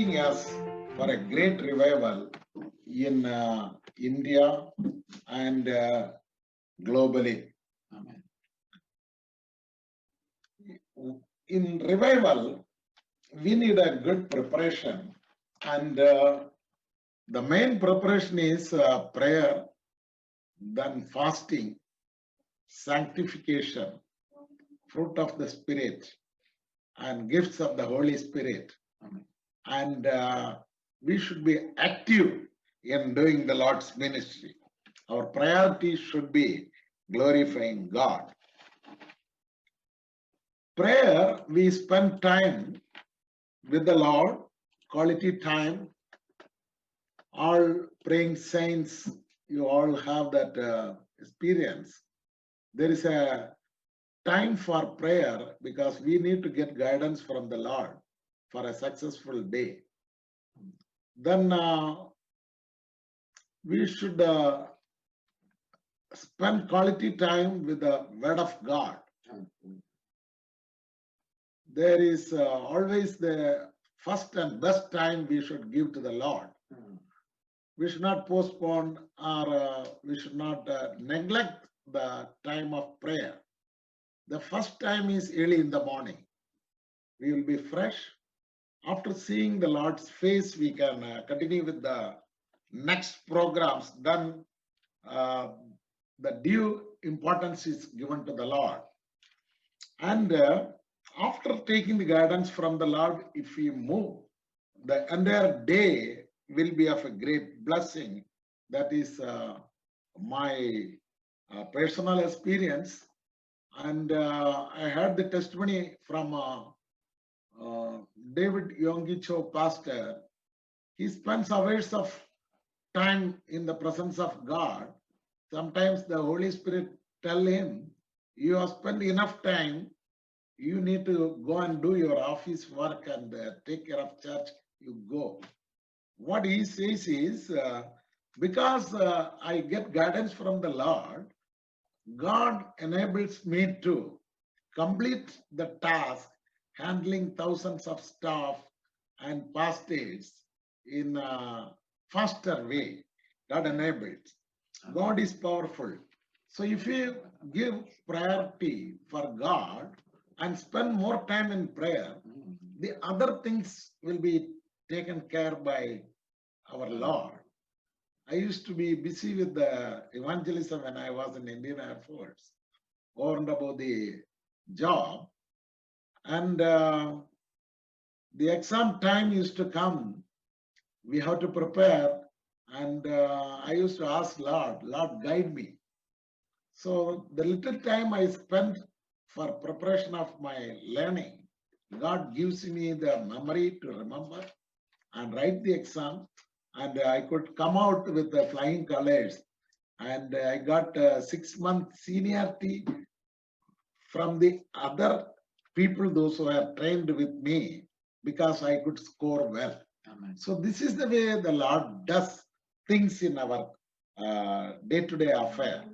preparing us for a great revival in India and globally. Amen. In revival, we need a good preparation, and the main preparation is prayer, then fasting, sanctification, fruit of the Spirit, and gifts of the Holy Spirit. Amen. And we should be active in doing the Lord's ministry. Our priority should be glorifying God. Prayer, we spend time with the Lord, quality time. All praying saints, you all have that experience. There is a time for prayer because we need to get guidance from the Lord for a successful day. Then we should spend quality time with the Word of God. There is always the first and best time we should give to the Lord. We should not postpone or we should not neglect the time of prayer. The first time is early in the morning. We will be fresh. After seeing the Lord's face, we can continue with the next programs. Then the due importance is given to the Lord. And after taking the guidance from the Lord, if we move, the entire day will be of a great blessing. That is my personal experience. And I heard the testimony from David Yongicho, pastor. He spends hours of time in the presence of God. Sometimes the Holy Spirit tell him, you have spent enough time, you need to go and do your office work and take care of church, you go. What he says is, because I get guidance from the Lord, God enables me to complete the task handling thousands of staff and pastors in a faster way. God enables. God is powerful. So if you give priority for God and spend more time in prayer, the other things will be taken care by our Lord. I used to be busy with the evangelism when I was in Indian Air Force, over and above the job. And the exam time used to come. We have to prepare. And I used to ask Lord, guide me. So the little time I spent for preparation of my learning, God gives me the memory to remember and write the exam. And I could come out with the flying colors. And I got 6 months seniority from the other people, those who have trained with me, because I could score well. Amen. So this is the way the Lord does things in our day-to-day affair.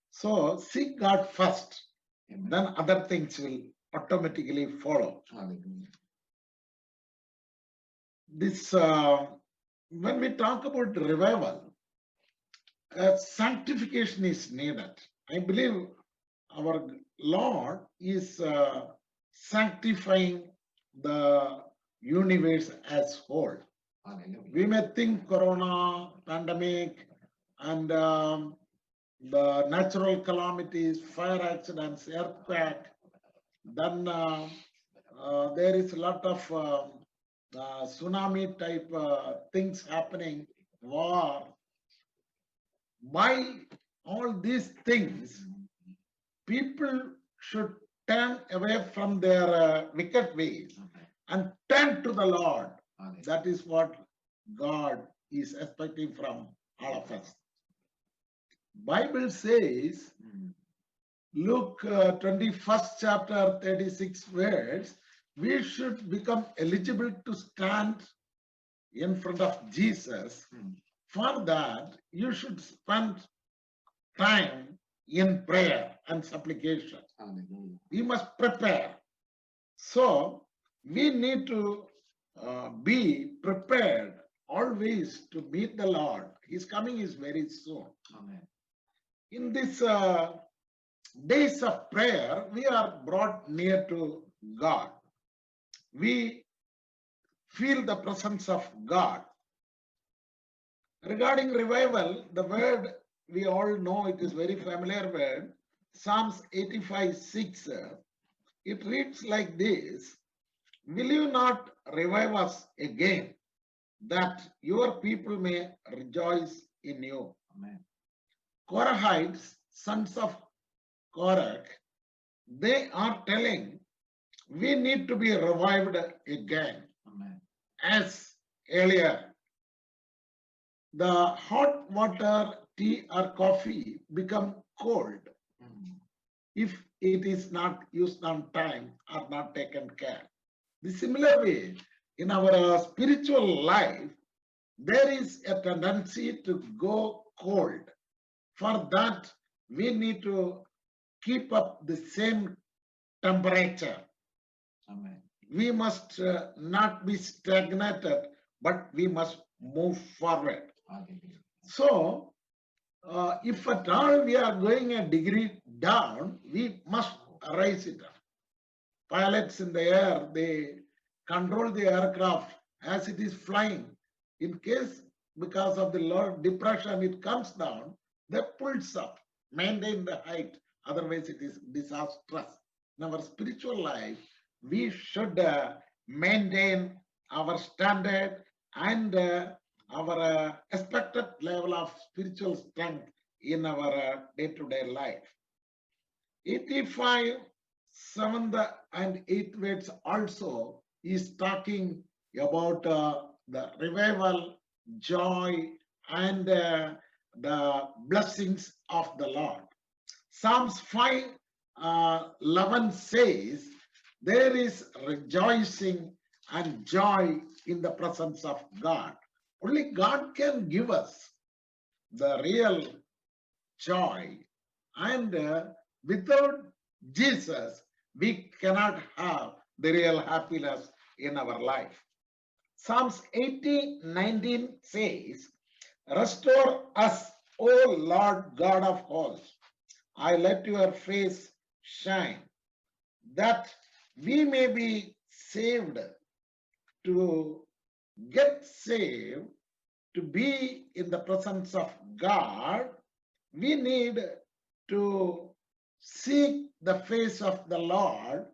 So seek God first, Amen. then other things will automatically follow. Hallelujah. This when we talk about revival, sanctification is needed. I believe our Lord is sanctifying the universe as whole. Hallelujah. We may think corona, pandemic, and the natural calamities, fire accidents, earthquake, then there is a lot of tsunami type things happening, war. By all these things, people should turn away from their wicked ways and turn to the Lord. Hallelujah. That is what God is expecting from all of us. Bible says, Luke 21st chapter 36 verse, we should become eligible to stand in front of Jesus. For that, you should spend time in prayer and supplication. Hallelujah. We must prepare. So we need to be prepared always to meet the Lord. His coming is very soon. Amen. In these days of prayer, we are brought near to God. We feel the presence of God. Regarding revival, the word we all know, it is very familiar word, Psalms 85:6. It reads like this: Will you not revive us again, that your people may rejoice in you? Amen. Korahites, sons of Korah, they are telling we need to be revived again. Amen. As earlier, the hot water, tea or coffee become cold if it is not used on time or not taken care. The similar way, in our spiritual life, there is a tendency to go cold. For that, we need to keep up the same temperature. Amen. We must not be stagnated, but we must move forward. Hallelujah. So, if at all we are going a degree down, we must raise it up. Pilots in the air, they control the aircraft as it is flying. In case, because of the low depression, it comes down, they pulls up, maintain the height. Otherwise, it is disastrous. In our spiritual life, we should maintain our standard and our expected level of spiritual strength in our day-to-day life. 85, 7th and 8th words also is talking about the revival, joy, and the blessings of the Lord. Psalms 5:11 says, there is rejoicing and joy in the presence of God. Only God can give us the real joy, and without Jesus, we cannot have the real happiness in our life. Psalms 80:19 says, restore us, O Lord God of hosts. I let your face shine, that we may be saved. To get saved, to be in the presence of God, we need to seek the face of the Lord,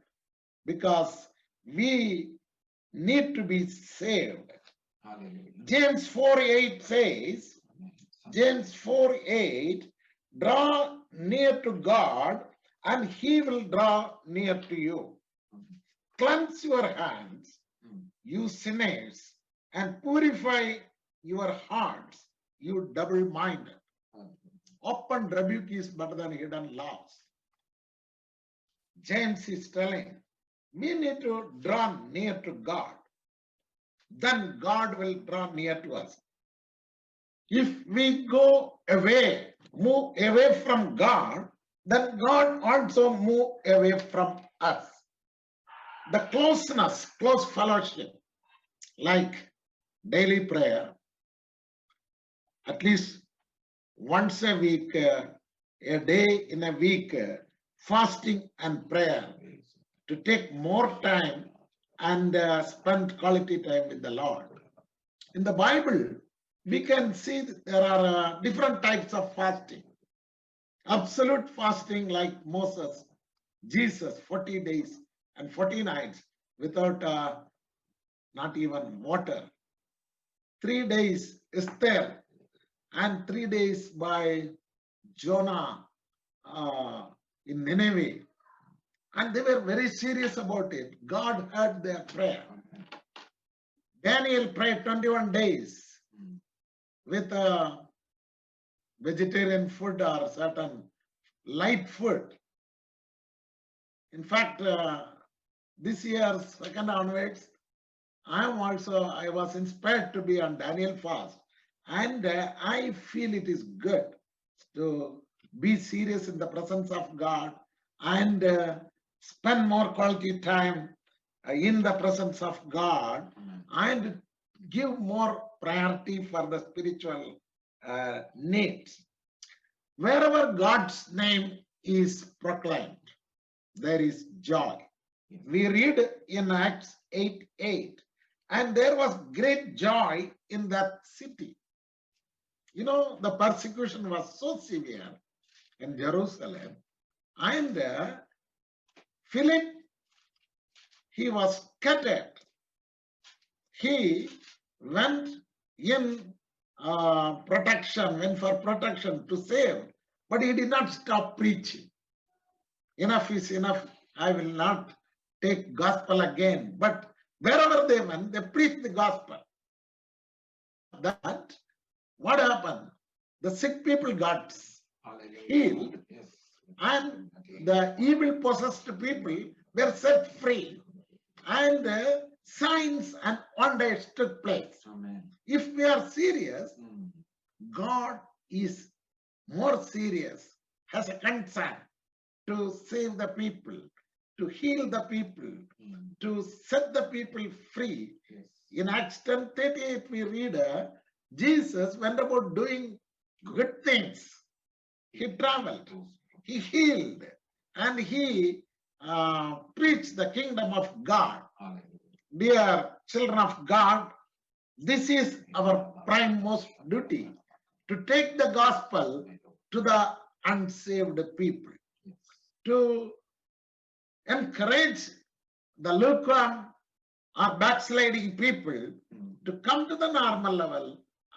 because we need to be saved. Hallelujah. James 4:8 says, Amen. James 4:8, draw near to God and he will draw near to you. Cleanse your hands, you sinners, and purify your hearts, you double-minded. Open rebuke is better than hidden loves. James is telling, we need to draw near to God. Then God will draw near to us. If we go away, move away from God, then God also move away from us. The closeness, close fellowship, like daily prayer, at least once a week, a day in a week, fasting and prayer, to take more time and spend quality time with the Lord. In the Bible, we can see that there are different types of fasting. Absolute fasting like Moses, Jesus, 40 days and 40 nights without not even water. 3 days Esther, and 3 days by Jonah in Nineveh. And they were very serious about it. God heard their prayer. Daniel prayed 21 days with vegetarian food or certain light food. In fact, this year, second onwards, I was inspired to be on Daniel fast. And I feel it is good to be serious in the presence of God and spend more quality time in the presence of God Amen. and give more priority for the spiritual needs. Wherever God's name is proclaimed, there is joy. Yes. We read in Acts 8:8, and there was great joy in that city. You know, the persecution was so severe in Jerusalem, and Philip, he was scattered. He went in protection, went for protection to save, but he did not stop preaching. Enough is enough. I will not take gospel again. But wherever they went, they preached the gospel. That, what happened? The sick people got Hallelujah. healed, Yes. and the evil possessed people were set free, and signs and wonders took place. Amen. If we are serious, Mm. God is more serious, has a concern to save the people, to heal the people, Mm. to set the people free. Yes. In Acts 10:38, we read Jesus went about doing good things. He traveled, he healed, and he preached the kingdom of God. Hallelujah. Dear children of God, this is our prime most duty, to take the gospel to the unsaved people, Yes. to encourage the lukewarm or backsliding people Mm. to come to the normal level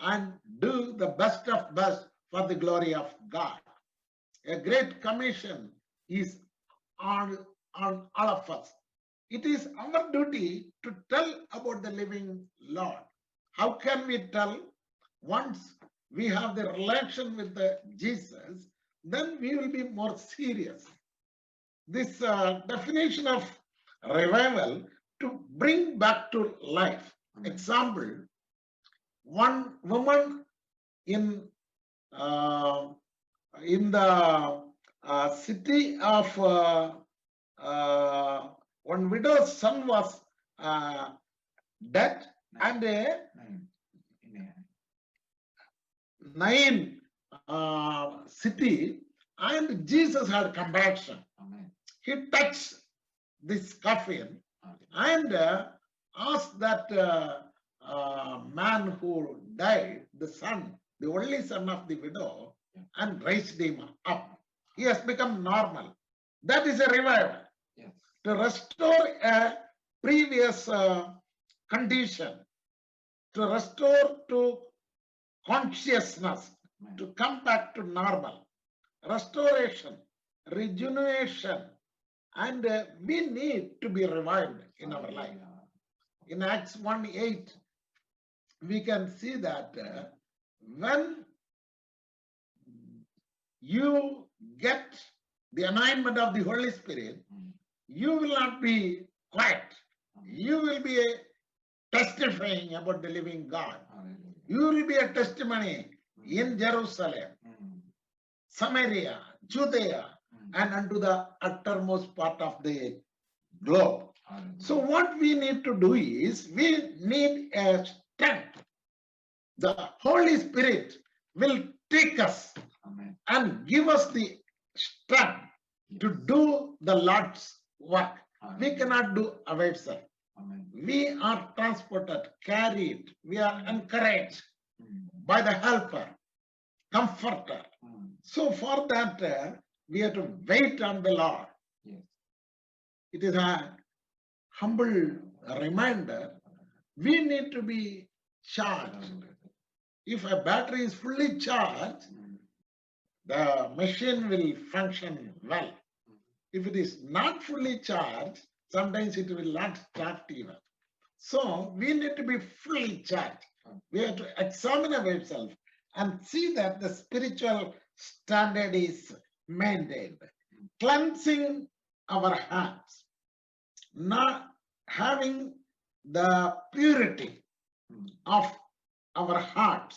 and do the best of best for the glory of God. A great commission is on all of us. It is our duty to tell about the living Lord. How can we tell? Once we have the relation with the Jesus, then we will be more serious. This definition of revival, to bring back to life. Amen. Example, one woman in the city of one widow's son was dead, and a Amen. Amen. Nain city, and Jesus had compassion. Amen. He touched this coffin Hallelujah. and asked that man who died, the son, the only son of the widow, and raised him up. He has become normal. That is a revival. Yes. To restore a previous condition, to restore to consciousness, Amen. to come back to normal. Restoration, rejuvenation, and we need to be revived in our life. Hallelujah. In Acts 1:8, we can see that when you get the anointment of the Holy Spirit, Mm. you will not be quiet. Amen. You will be testifying about the living God. Hallelujah. You will be a testimony in Jerusalem, Mm. Samaria, Judea, Mm. and unto the uttermost part of the globe. Hallelujah. So what we need to do is, we need a strength. The Holy Spirit will take us Amen. and give us the strength to Yes. do the Lord's work. We Hallelujah. cannot do ourselves. Amen. We are transported, carried, we are encouraged Mm. by the helper, comforter. Mm. So for that, we have to wait on the Lord. Yes. It is a humble reminder. We need to be charged. Hallelujah. If a battery is fully charged, Mm. the machine will function well. If it is not fully charged, sometimes it will not start even. So we need to be fully charged. We have to examine ourselves and see that the spiritual standard is maintained. Cleansing our hands, not having the purity Mm. of our hearts.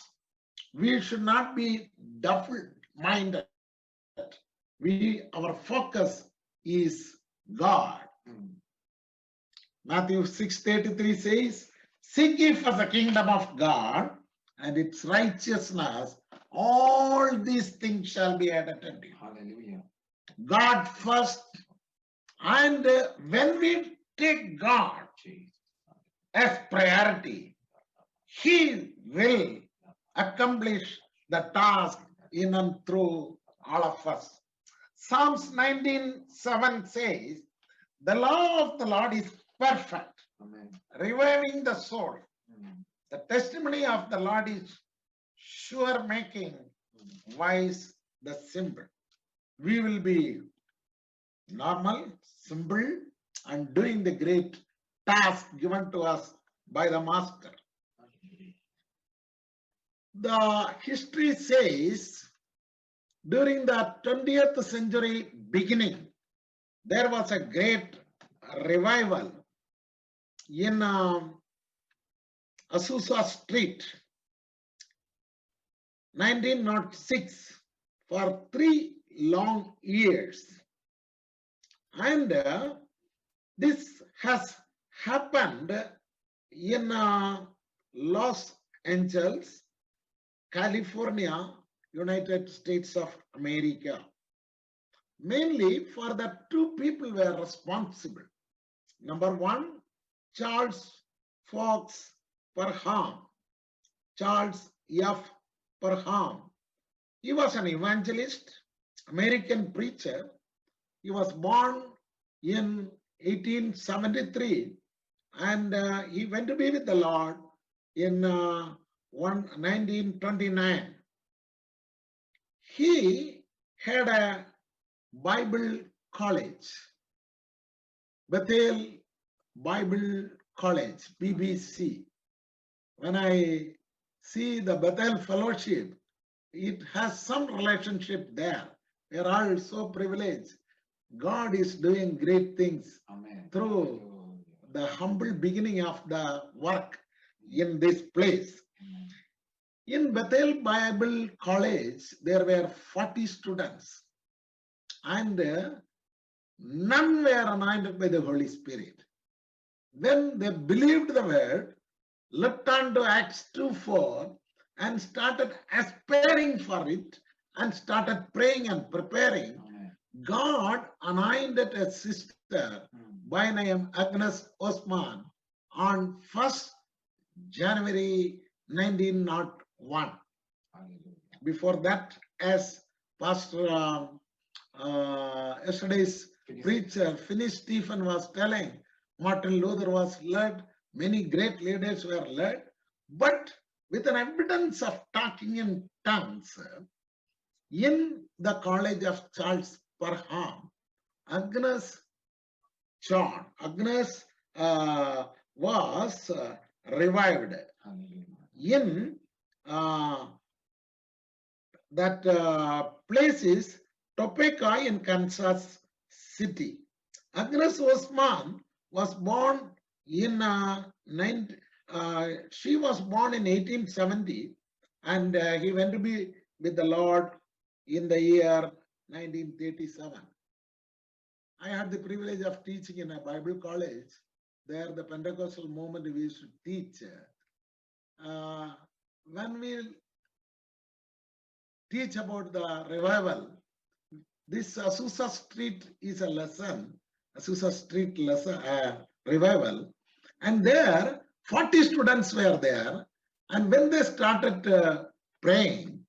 We should not be double-minded. Our focus is God. Mm. Matthew 6:33 says, seek ye first the kingdom of God and its righteousness, all these things shall be added unto you. Hallelujah. God first, and when we take God Jesus. as priority, He will accomplish the task in and through all of us. Psalms 19:7 says, the law of the Lord is perfect, Amen. reviving the soul. Mm. The testimony of the Lord is sure, making wise the simple. We will be normal, simple, and doing the great task given to us by the Master. The history says during the 20th century beginning, there was a great revival in Azusa Street, 1906, for 3 long years. And this has happened in Los Angeles, California, United States of America. Mainly for the 2 people were responsible. Number 1, Charles Fox Parham. Charles F. Parham. He was an evangelist, American preacher. He was born in 1873 and he went to be with the Lord in 1929. He had a Bible college, Bethel Bible College, BBC. When I see the Bethel Fellowship, it has some relationship there. We are all so privileged. God is doing great things Amen. through the humble beginning of the work in this place. Amen. In Bethel Bible College, there were 40 students and none were anointed by the Holy Spirit. When they believed the word, looked on to Acts 2:4 and started aspiring for it and started praying and preparing, Amen. God anointed a sister by name Agnes Osman on 1st January 1901. Hallelujah. Before that, as Pastor yesterday's preacher Finney Stephen was telling, Martin Luther was led, many great leaders were led, but with an evidence of talking in tongues in the college of Charles Parham, Agnes was revived. Hallelujah. In that place is Topeka in Kansas City. Agnes Osman was born in she was born in 1870 and he went to be with the Lord in the year 1937. I had the privilege of teaching in a Bible college. There the Pentecostal movement we used to teach. When we teach about the revival, this Azusa Street is a lesson, Azusa Street lesson, revival, and there 40 students were there, and when they started praying,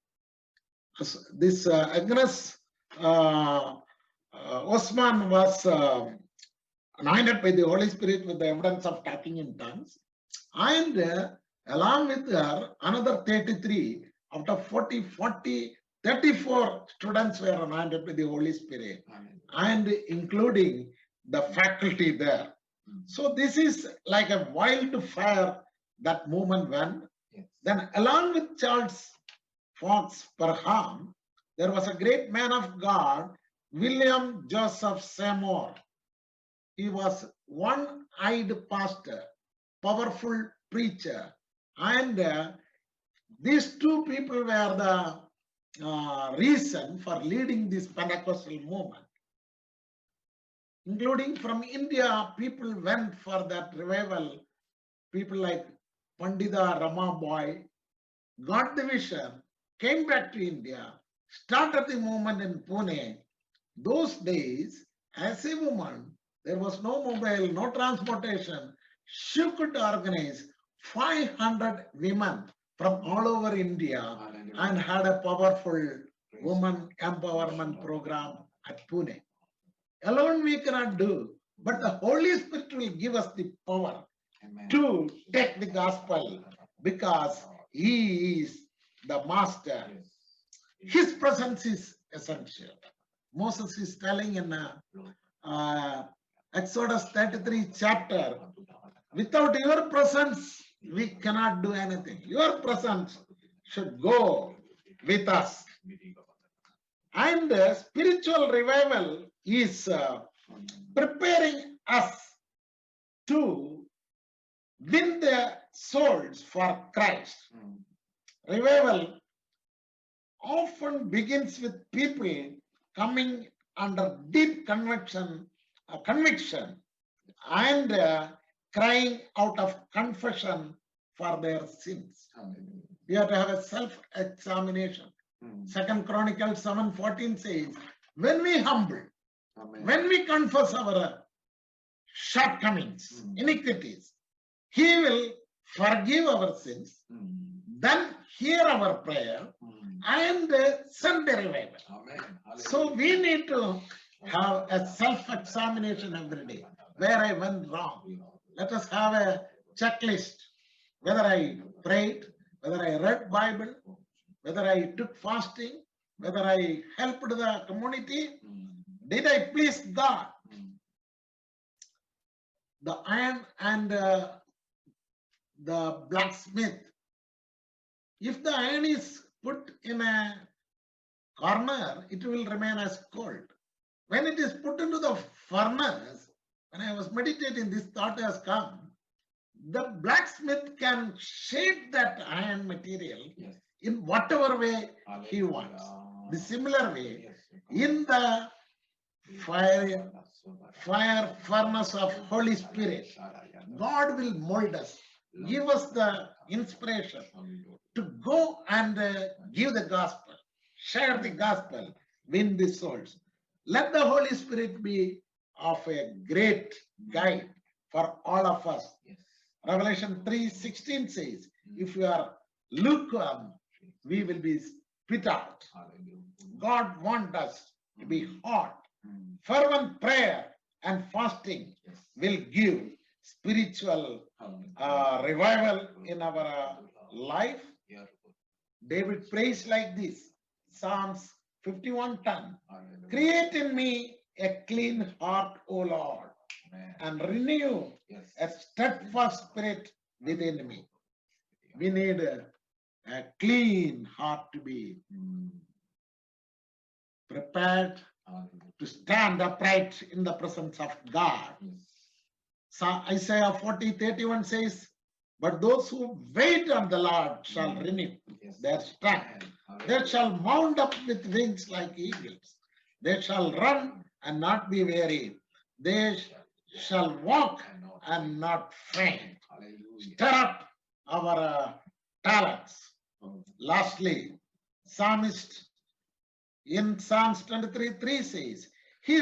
this Agnes Osman was anointed by the Holy Spirit with the evidence of talking in tongues, and along with her, another 33 out of 40, 34 students were anointed by the Holy Spirit, and including the faculty there. So this is like a wildfire, that movement went. Yes. Then along with Charles Fox Parham, there was a great man of God, William Joseph Seymour. He was one-eyed pastor, powerful preacher, and these 2 people were the reason for leading this Pentecostal movement. including from India, people went for that revival. People like Pandita Ramabai got the vision, came back to India, started the movement in Pune. Those days, as a woman, there was no mobile, no transportation. She could organize 500 women from all over India Hallelujah. and had a powerful Praise woman God. empowerment program at Pune. Alone we cannot do, but the Holy Spirit will give us the power Amen. to take the gospel because He is the master. Yes. His presence is essential. Moses is telling in Exodus 33 chapter, without your presence, we cannot do anything. Your presence should go with us. And spiritual revival is preparing us to win the souls for Christ. Revival often begins with people coming under deep conviction and crying out of confession for their sins. Hallelujah. We have to have a self-examination. Mm. 2 Chronicles 7:14 says, when we humble, Amen. when we confess our shortcomings, Mm. iniquities, He will forgive our sins, Mm. then hear our prayer Mm. and send the revival. Amen. So we need to have a self-examination every day. Where I went wrong. Let us have a checklist. Whether I prayed, whether I read Bible, whether I took fasting, whether I helped the community, Mm. did I please God? Mm. The iron and the blacksmith. If the iron is put in a corner, it will remain as cold. When it is put into the furnace, when I was meditating, this thought has come. The blacksmith can shape that iron material Yes. in whatever way he wants. The similar way, in the fire furnace of Holy Spirit, God will mold us, give us the inspiration to go and give the gospel, share the gospel, win the souls. Let the Holy Spirit be of a great guide for all of us. Yes. Revelation 3:16 says, if you are lukewarm, we will be spit out. Hallelujah. God wants us to be hot. Mm. Fervent prayer and fasting Yes. will give spiritual Hallelujah. revival in our life. Yeah. David prays like this, Psalms 51:10. Hallelujah. Create in me a clean heart, O Lord, Amen. and renew Yes. a steadfast spirit within me. We need a clean heart to be Mm. prepared Hallelujah. to stand upright in the presence of God. Yes. So Isaiah 40:31 says, but those who wait on the Lord shall renew Yes. their strength. Amen. They shall mount up with wings like eagles. They shall run and not be weary. They shall walk and not faint. Hallelujah. Stir up our talents. Lastly, psalmist in Psalms 23:3 says, He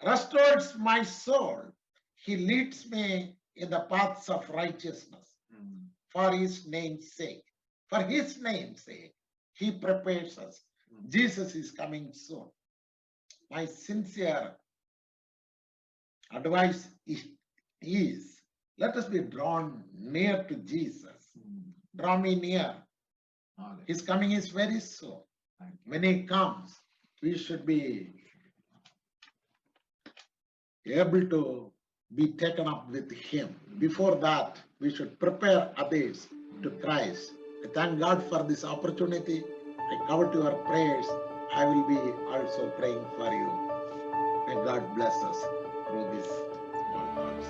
restores my soul. He leads me in the paths of righteousness Mm. for His name's sake. For His name's sake, He prepares us. Mm. Jesus is coming soon. My sincere advice is let us be drawn near to Jesus. Mm. Draw me near. Hallelujah. His coming is very soon. Thank you. When He comes, we should be able to be taken up with Him. Before that, we should prepare others to Christ. I thank God for this opportunity. I cover to your prayers. I will be also praying for you. May God bless us through this small thoughts.